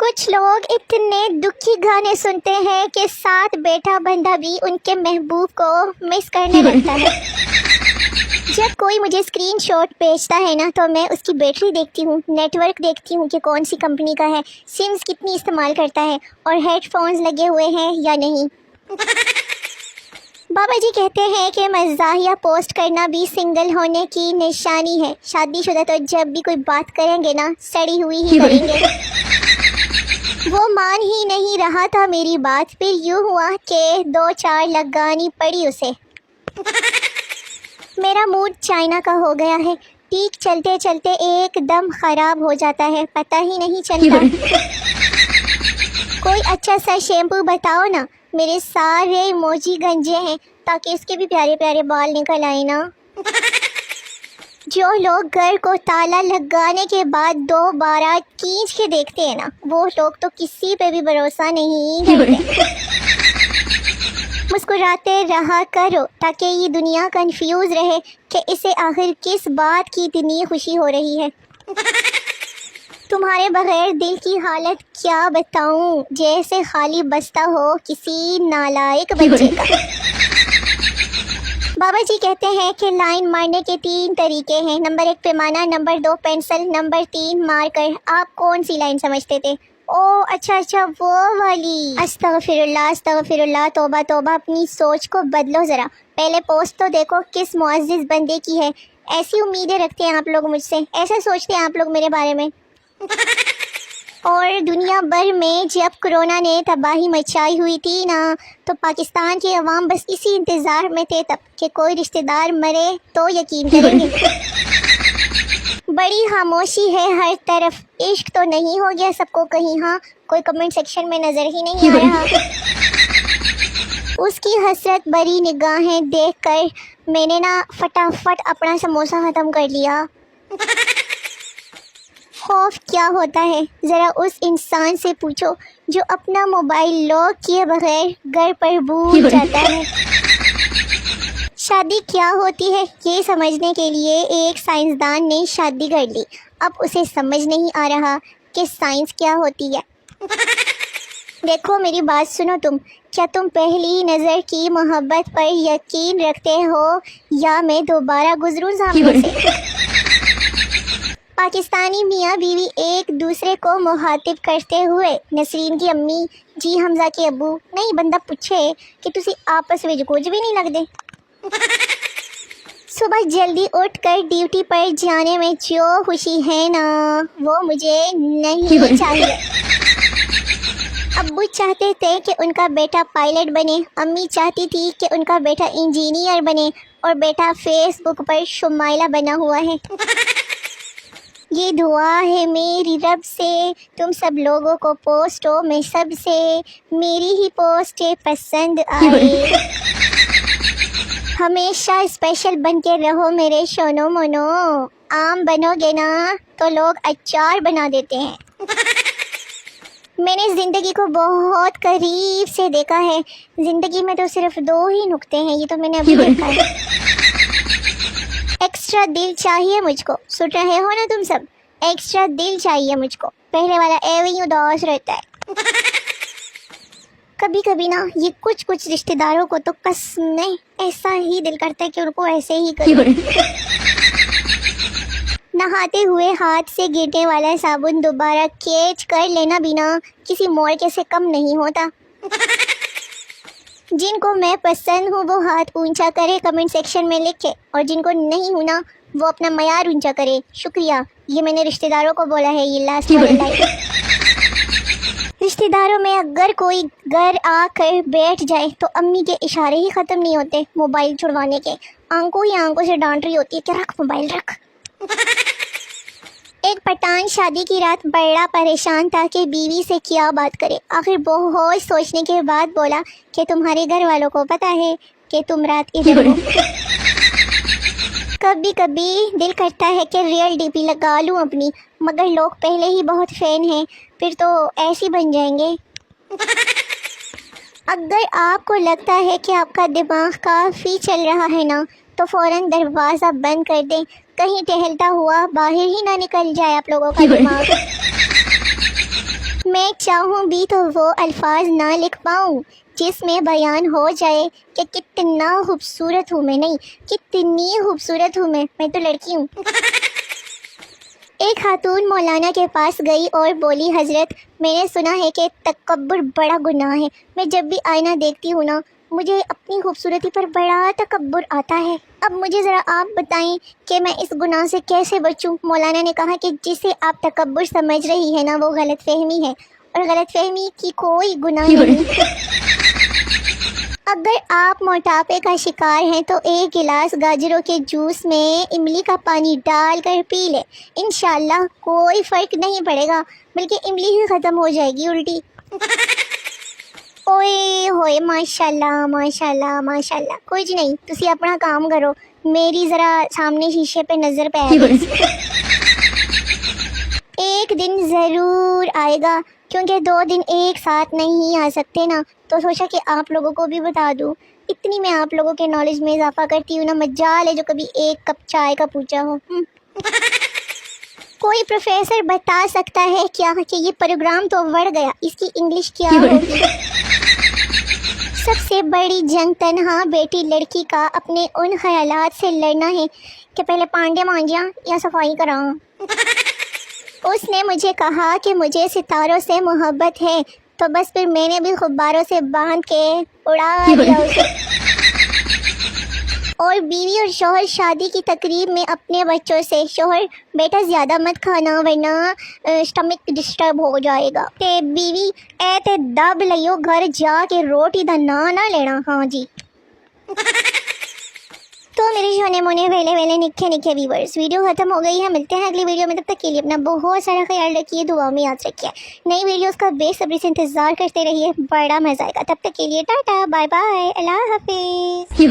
کچھ لوگ اتنے دکھی گانے سنتے ہیں کہ ساتھ بیٹھا بندہ بھی ان کے محبوب کو مس کرنے لگتا ہے۔ جب کوئی مجھے اسکرین شاٹ بھیجتا ہے نا تو میں اس کی بیٹری دیکھتی ہوں، نیٹ ورک دیکھتی ہوں کہ کون سی کمپنی کا ہے، سمز کتنی استعمال کرتا ہے اور ہیڈ فونز لگے ہوئے ہیں یا نہیں۔ بابا جی کہتے ہیں کہ مزاحیہ پوسٹ کرنا بھی سنگل ہونے کی نشانی ہے۔ شادی شدہ تو جب بھی کوئی بات کریں گے نا سڑی ہوئی ہی کریں گے۔ وہ مان ہی نہیں رہا تھا میری بات، پھر یوں ہوا کہ 2-4 لگانی پڑی اسے۔ میرا موڈ چائنا کا ہو گیا ہے، ٹھیک چلتے چلتے ایک دم خراب ہو جاتا ہے، پتہ ہی نہیں چلتا۔ کوئی اچھا سا شیمپو بتاؤ نا، میرے سارے ایموجی گنجے ہیں تاکہ اس کے بھی پیارے پیارے بال نکل آئے نا۔ جو لوگ گھر کو تالا لگانے کے بعد دوبارہ کھینچ کے دیکھتے ہیں نا، وہ لوگ تو کسی پہ بھی بھروسہ نہیں کرتے۔ مسکراتے رہا کرو تاکہ یہ دنیا کنفیوز رہے کہ اسے آخر کس بات کی اتنی خوشی ہو رہی ہے۔ تمہارے بغیر دل کی حالت کیا بتاؤں، جیسے خالی بستہ ہو کسی نالائق بچے کا۔ بابا جی کہتے ہیں کہ لائن مارنے کے 3 طریقے ہیں، نمبر 1 پیمانہ، نمبر 2 پینسل، نمبر 3 مارکر۔ آپ کون سی لائن سمجھتے تھے؟ او اچھا وہ والی۔ استغفر اللہ، توبہ توبہ، اپنی سوچ کو بدلو ذرا۔ پہلے پوسٹ تو دیکھو کس معزز بندے کی ہے۔ ایسی امیدیں رکھتے ہیں آپ لوگ مجھ سے، ایسا سوچتے ہیں آپ لوگ میرے بارے میں۔ اور دنیا بھر میں جب کرونا نے تباہی مچائی ہوئی تھی نا تو پاکستان کے عوام بس اسی انتظار میں تھے تب کہ کوئی رشتہ دار مرے تو یقین کریں گے۔ بڑی خاموشی ہے ہر طرف، عشق تو نہیں ہو گیا سب کو کہیں؟ ہاں، کوئی کمنٹ سیکشن میں نظر ہی نہیں آ رہا۔ اس کی حسرت بری نگاہیں دیکھ کر میں نے نا فٹافٹ اپنا سموسہ ختم کر لیا۔ خوف کیا ہوتا ہے ذرا اس انسان سے پوچھو جو اپنا موبائل لاک کیے بغیر گھر پر بھول جاتا ہے۔ شادی کیا ہوتی ہے یہ سمجھنے کے لیے ایک سائنسدان نے شادی کر لی، اب اسے سمجھ نہیں آ رہا کہ سائنس کیا ہوتی ہے۔ دیکھو میری بات سنو تم، کیا تم پہلی نظر کی محبت پر یقین رکھتے ہو یا میں دوبارہ گزروں سامنے سے؟ پاکستانی میاں بیوی ایک دوسرے کو مخاطب کرتے ہوئے، نسرین کی امی جی حمزہ کے ابو، نہیں بندہ پوچھے کہ تسی آپس میں کچھ بھی نہیں لگتے۔ صبح جلدی اٹھ کر ڈیوٹی پر جانے میں جو خوشی ہے نا وہ مجھے نہیں چاہیے۔ ابو چاہتے تھے کہ ان کا بیٹا پائلٹ بنے، امی چاہتی تھی کہ ان کا بیٹا انجینئر بنے، اور بیٹا فیس بک پر شمائلہ بنا ہوا ہے۔ یہ دعا ہے میری رب سے تم سب لوگوں کو پوسٹوں میں سب سے میری ہی پوسٹیں پسند آئے۔ ہمیشہ اسپیشل بن کے رہو میرے شونو مونو، عام بنو گے نا تو لوگ اچار بنا دیتے ہیں۔ میں نے زندگی کو بہت قریب سے دیکھا ہے، زندگی میں تو صرف 2 ہی نقطے ہیں، یہ تو میں نے ابھی دیکھا ہے۔ ایکسٹرا دل چاہیے مجھ کو، سن رہے ہو نا تم سب؟ ایکسٹرا دل چاہیے مجھ کو، پہلے والا ایویں اداس رہتا ہے۔ کبھی کبھی نا یہ کچھ رشتہ داروں کو تو قسم ایسا ہی دل کرتا ہے کہ ان کو ایسے ہی کرو۔ نہاتے ہوئے ہاتھ سے گرنے والا صابن دوبارہ کیچ کر لینا بھی نا کسی موڑکے سے کم نہیں ہوتا۔ جن کو میں پسند ہوں وہ ہاتھ اونچا کرے کمنٹ سیکشن میں لکھے، اور جن کو نہیں ہوں نا وہ اپنا معیار اونچا کرے۔ شکریہ، یہ میں نے رشتہ داروں کو بولا ہے، یہ لاسٹ والا لائن۔ رشتہ داروں میں اگر کوئی گھر آ کر بیٹھ جائے تو امی کے اشارے ہی ختم نہیں ہوتے موبائل چھڑوانے کے، آنکھوں ہی آنکھوں سے ڈانٹ رہی ہوتی ہے کہ رکھ موبائل رکھ۔ ایک پٹھان شادی کی رات بڑا پریشان تھا کہ بیوی سے کیا بات کرے، آخر بہت سوچنے کے بعد بولا کہ تمہارے گھر والوں کو پتہ ہے کہ تم رات ادھر ہو۔ کبھی کبھی دل کرتا ہے کہ ریئل ڈی پی لگا لوں اپنی، مگر لوگ پہلے ہی بہت فین ہیں، پھر تو ایسے بن جائیں گے۔ اگر آپ کو لگتا ہے کہ آپ کا دماغ کافی چل رہا ہے نا تو فوراً دروازہ بند کر دیں، کہیں ٹہلتا ہوا باہر ہی نہ نکل جائے آپ لوگوں کا دماغ۔ میں چاہوں بھی تو وہ الفاظ نہ لکھ پاؤں جس میں بیان ہو جائے کہ کتنا خوبصورت ہوں میں، نہیں کتنی خوبصورت ہوں میں تو لڑکی ہوں۔ ایک خاتون مولانا کے پاس گئی اور بولی، حضرت میں نے سنا ہے کہ تکبر بڑا گناہ ہے، میں جب بھی آئینہ دیکھتی ہوں نا مجھے اپنی خوبصورتی پر بڑا تکبر آتا ہے، اب مجھے ذرا آپ بتائیں کہ میں اس گناہ سے کیسے بچوں؟ مولانا نے کہا کہ جسے آپ تکبر سمجھ رہی ہے نا وہ غلط فہمی ہے، اور غلط فہمی کی کوئی گناہ نہیں۔ اگر آپ موٹاپے کا شکار ہیں تو ایک گلاس گاجروں کے جوس میں املی کا پانی ڈال کر پی لیں، انشاءاللہ کوئی فرق نہیں پڑے گا بلکہ املی ہی ختم ہو جائے گی الٹی۔ اوئے ہوئے ماشاءاللہ ماشاءاللہ ماشاءاللہ، کچھ نہیں تسی اپنا کام کرو، میری ذرا سامنے شیشے پہ نظر پہ آئے گی۔ ایک دن ضرور آئے گا کیونکہ 2 دن ایک ساتھ نہیں آ سکتے نا، تو سوچا کہ آپ لوگوں کو بھی بتا دوں، اتنی میں آپ لوگوں کے نالج میں اضافہ کرتی ہوں نا، مجال ہے جو کبھی ایک کپ چائے کا پوچھا ہو۔ کوئی پروفیسر بتا سکتا ہے کیا کہ یہ پروگرام تو بڑھ گیا، اس کی انگلش کیا ہوگی؟ سب سے بڑی جنگ تنہا بیٹی لڑکی کا اپنے ان خیالات سے لڑنا ہے کہ پہلے پانڈے مانجیاں یا صفائی کراؤں۔ اس نے مجھے کہا کہ مجھے ستاروں سے محبت ہے، تو بس پھر میں نے بھی غباروں سے باندھ کے اڑا دیا اسے۔ اور بیوی اور شوہر شادی کی تقریب میں اپنے بچوں سے، شوہر بیٹا زیادہ مت کھانا ورنہ اسٹمک ڈسٹرب ہو جائے گا، تے بیوی اے تے دب لئیو گھر جا کے روٹی دا نہ لینا۔ ہاں جی۔ تو میرے شونے مونے ویلے نکھے ویورز، ویڈیو ختم ہو گئی ہے، ملتے ہیں اگلی ویڈیو میں، تب تک کے لیے اپنا بہت سارا خیال رکھیے، دعا میں یاد رکھیے، نئی ویڈیوز کا بے صبری سے انتظار کرتے رہیے، بڑا مزہ آئے گا، تب تک کے لیے ٹاٹا بائے بائے، اللہ حافظ۔